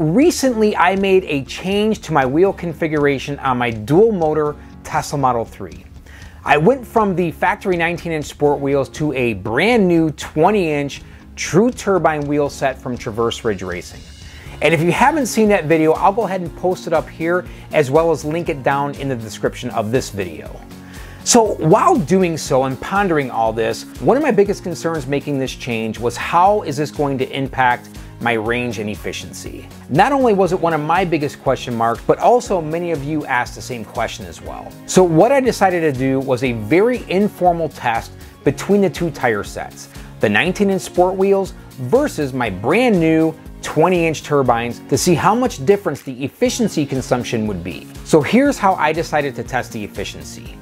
recently I made a change to my wheel configuration on my dual motor Tesla Model 3. I went from the factory 19-inch sport wheels to a brand new 20-inch true turbine wheel set from Traverse Ridge Racing. And if you haven't seen that video, I'll go ahead and post it up here as well as link it down in the description of this video. So while doing so and pondering all this, one of my biggest concerns making this change was how is this going to impact my range and efficiency. Not only was it one of my biggest question marks, but also many of you asked the same question as well. So what I decided to do was a very informal test between the two tire sets, the 19-inch sport wheels versus my brand new 20-inch turbines, to see how much difference the efficiency consumption would be. So here's how I decided to test the efficiency.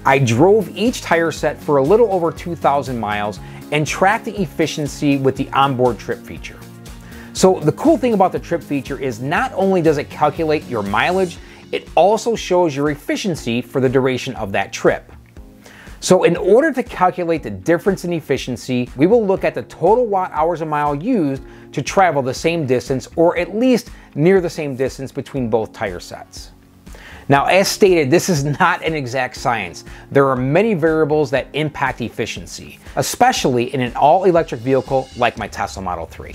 I drove each tire set for a little over 2,000 miles and tracked the efficiency with the onboard trip feature. So the cool thing about the trip feature is not only does it calculate your mileage, it also shows your efficiency for the duration of that trip. So in order to calculate the difference in efficiency, we will look at the total watt hours a mile used to travel the same distance, or at least near the same distance between both tire sets. Now, as stated, this is not an exact science. There are many variables that impact efficiency, especially in an all-electric vehicle like my Tesla Model 3,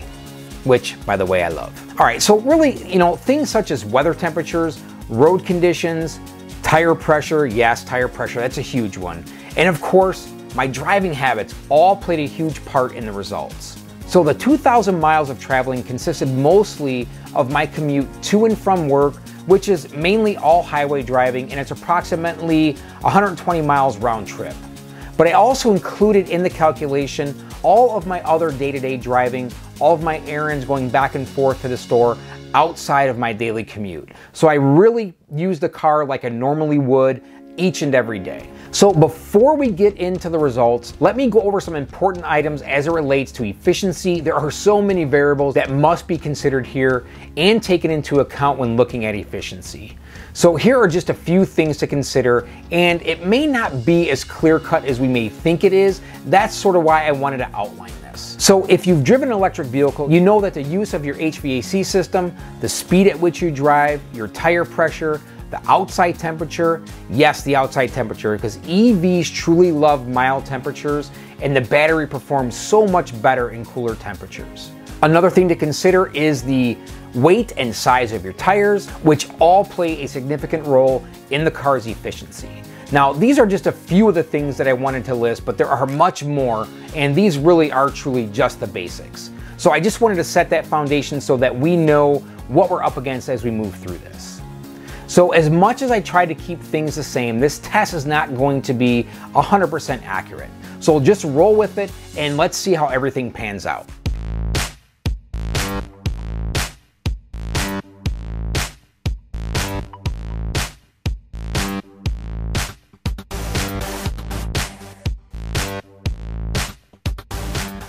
which, by the way, I love. All right, so really, things such as weather temperatures, road conditions, tire pressure, yes, tire pressure, that's a huge one. And of course, my driving habits all played a huge part in the results. So the 2,000 miles of traveling consisted mostly of my commute to and from work, which is mainly all highway driving, and it's approximately 120 miles round trip. But I also included in the calculation all of my other day-to-day driving, all of my errands going back and forth to the store outside of my daily commute. So I really used the car like I normally would each and every day. So before we get into the results, let me go over some important items as it relates to efficiency. There are so many variables that must be considered here and taken into account when looking at efficiency. So here are just a few things to consider, and it may not be as clear-cut as we may think it is. That's sort of why I wanted to outline this. So if you've driven an electric vehicle, you know that the use of your HVAC system, the speed at which you drive, your tire pressure, the outside temperature, yes, the outside temperature, because EVs truly love mild temperatures and the battery performs so much better in cooler temperatures. Another thing to consider is the weight and size of your tires, which all play a significant role in the car's efficiency. Now, these are just a few of the things that I wanted to list, but there are much more, and these really are truly just the basics. So I just wanted to set that foundation so that we know what we're up against as we move through this. So as much as I try to keep things the same, this test is not going to be 100% accurate. So just roll with it and let's see how everything pans out.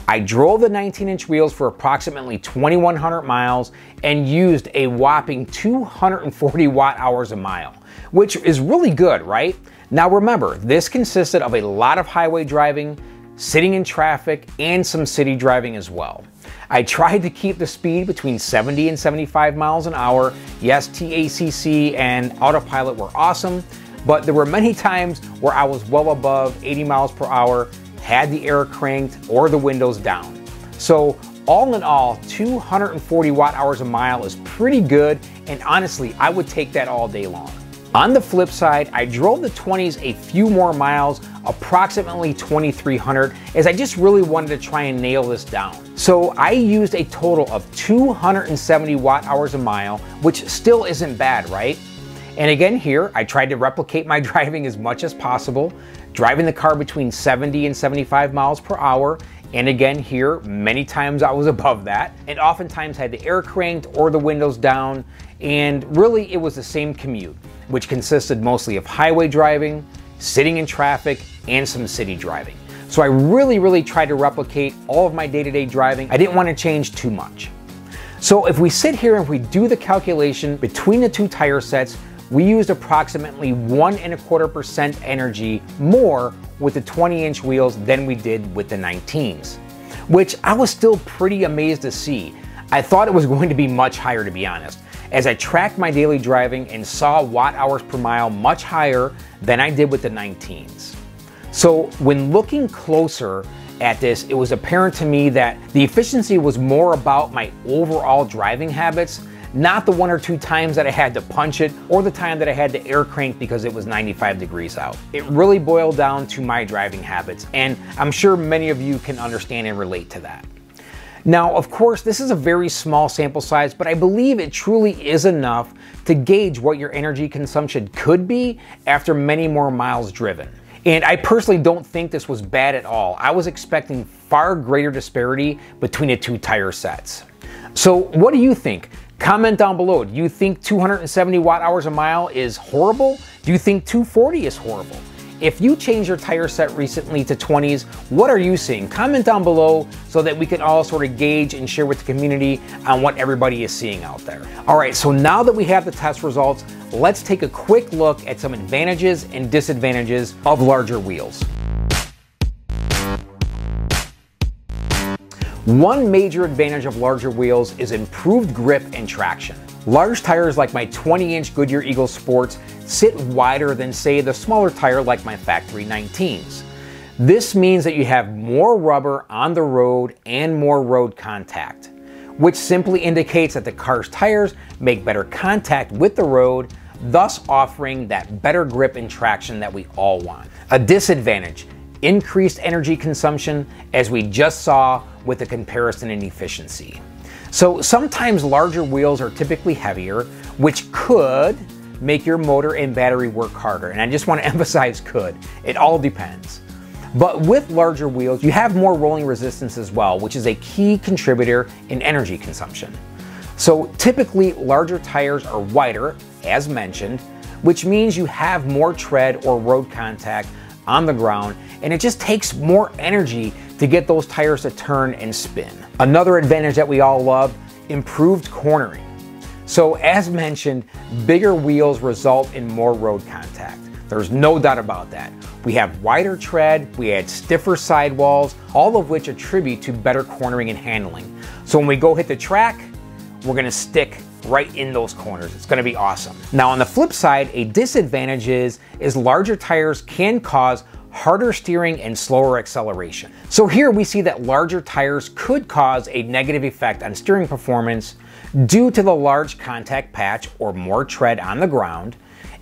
I drove the 19-inch wheels for approximately 2,100 miles and used a whopping 240 watt hours a mile, which is really good, right? Now remember, this consisted of a lot of highway driving, sitting in traffic, and some city driving as well. I tried to keep the speed between 70 and 75 miles an hour. Yes, TACC and autopilot were awesome, but there were many times where I was well above 80 miles per hour, had the air cranked or the windows down. So all in all, 240 watt hours a mile is pretty good, and honestly, I would take that all day long. On the flip side, I drove the 20s a few more miles, approximately 2,300, as I just really wanted to try and nail this down. So I used a total of 270 watt hours a mile, which still isn't bad, right? And again here, I tried to replicate my driving as much as possible, driving the car between 70 and 75 miles per hour. And again here, many times I was above that, and oftentimes had the air cranked or the windows down. And really it was the same commute, which consisted mostly of highway driving, sitting in traffic, and some city driving. So I really tried to replicate all of my day-to-day driving. I didn't want to change too much. So if we sit here and we do the calculation between the two tire sets, we used approximately 1.25% energy more with the 20-inch wheels than we did with the 19s, which I was still pretty amazed to see. I thought it was going to be much higher, to be honest, as I tracked my daily driving and saw watt hours per mile much higher than I did with the 19's. So when looking closer at this, it was apparent to me that the efficiency was more about my overall driving habits, not the 1 or 2 times that I had to punch it or the time that I had to air crank because it was 95 degrees out. It really boiled down to my driving habits, and I'm sure many of you can understand and relate to that. Now, of course, this is a very small sample size, but I believe it truly is enough to gauge what your energy consumption could be after many more miles driven. And I personally don't think this was bad at all. I was expecting far greater disparity between the 2 tire sets. So what do you think? Comment down below. Do you think 270 watt hours a mile is horrible? Do you think 240 is horrible? If you changed your tire set recently to 20's, what are you seeing? Comment down below so that we can all sort of gauge and share with the community on what everybody is seeing out there. All right, so now that we have the test results, let's take a quick look at some advantages and disadvantages of larger wheels. One major advantage of larger wheels is improved grip and traction. Large tires like my 20-inch Goodyear Eagle Sports sit wider than, say, the smaller tire like my factory 19's. This means that you have more rubber on the road and more road contact, which simply indicates that the car's tires make better contact with the road, thus offering that better grip and traction that we all want. A disadvantage: increased energy consumption, as we just saw with the comparison in efficiency. So sometimes larger wheels are typically heavier, which could make your motor and battery work harder. And I just want to emphasize could. It all depends. But with larger wheels, you have more rolling resistance as well, which is a key contributor in energy consumption. So typically larger tires are wider, as mentioned, which means you have more tread or road contact on the ground, and it just takes more energy to get those tires to turn and spin. Another advantage that we all love: improved cornering. So as mentioned, bigger wheels result in more road contact. There's no doubt about that. We have wider tread, we add stiffer sidewalls, all of which attribute to better cornering and handling. So when we go hit the track, we're gonna stick right in those corners. It's gonna be awesome. Now on the flip side, a disadvantage is larger tires can cause harder steering and slower acceleration. So here we see that larger tires could cause a negative effect on steering performance due to the large contact patch or more tread on the ground,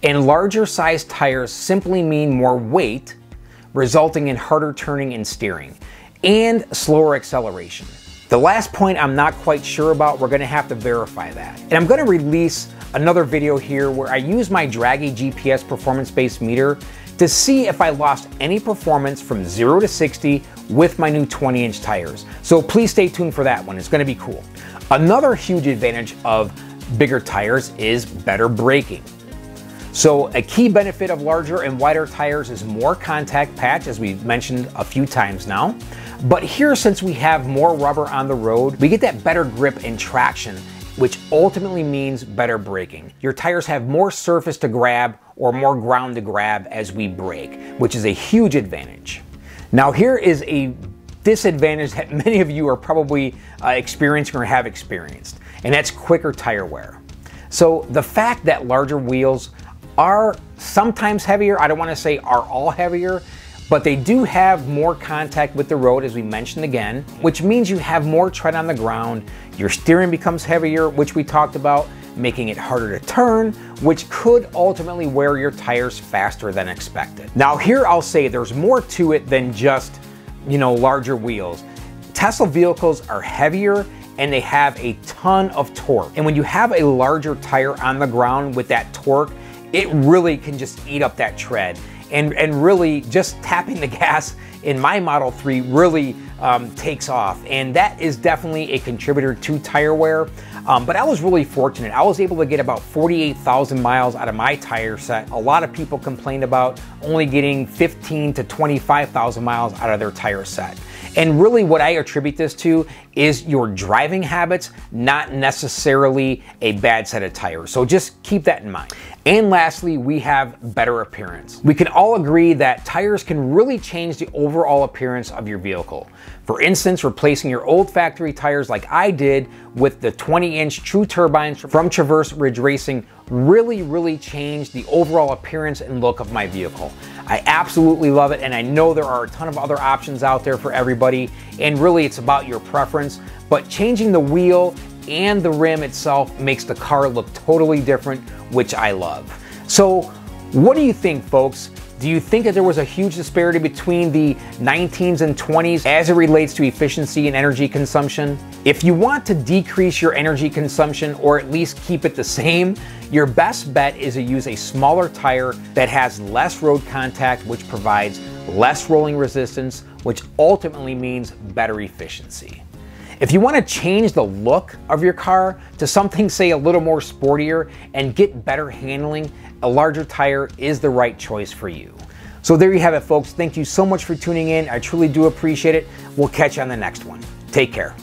and larger sized tires simply mean more weight, resulting in harder turning and steering and slower acceleration. The last point I'm not quite sure about, we're gonna have to verify that. And I'm gonna release another video here where I use my Draggy GPS performance-based meter to see if I lost any performance from 0 to 60 with my new 20-inch tires. So please stay tuned for that one, it's gonna be cool. Another huge advantage of bigger tires is better braking. So a key benefit of larger and wider tires is more contact patch, as we've mentioned a few times now. But here, since we have more rubber on the road, we get that better grip and traction, which ultimately means better braking. Your tires have more surface to grab or more ground to grab as we brake, which is a huge advantage. Now here is a disadvantage that many of you are probably experiencing or have experienced, and that's quicker tire wear. So the fact that larger wheels are sometimes heavier, I don't want to say are all heavier, but they do have more contact with the road, as we mentioned again, which means you have more tread on the ground, your steering becomes heavier, which we talked about, making it harder to turn, which could ultimately wear your tires faster than expected. Now here I'll say there's more to it than just, larger wheels. Tesla vehicles are heavier and they have a ton of torque. And when you have a larger tire on the ground with that torque, it really can just eat up that tread. And really just tapping the gas in my Model 3 really takes off. And that is definitely a contributor to tire wear. But I was really fortunate. I was able to get about 48,000 miles out of my tire set. A lot of people complained about only getting 15 to 25,000 miles out of their tire set. And really what I attribute this to is your driving habits, not necessarily a bad set of tires. So just keep that in mind. And lastly, we have better appearance. We can all agree that tires can really change the overall appearance of your vehicle. For instance, replacing your old factory tires like I did with the 20-inch True Turbines from Traverse Ridge Racing really changed the overall appearance and look of my vehicle. I absolutely love it, and I know there are a ton of other options out there for everybody, and really it's about your preference, but changing the wheel and the rim itself makes the car look totally different, which I love. So what do you think, folks? Do you think that there was a huge disparity between the 19s and 20s as it relates to efficiency and energy consumption? If you want to decrease your energy consumption or at least keep it the same, your best bet is to use a smaller tire that has less road contact, which provides less rolling resistance, which ultimately means better efficiency. If you want to change the look of your car to something, say, a little more sportier and get better handling, a larger tire is the right choice for you. So there you have it, folks. Thank you so much for tuning in. I truly do appreciate it. We'll catch you on the next one. Take care.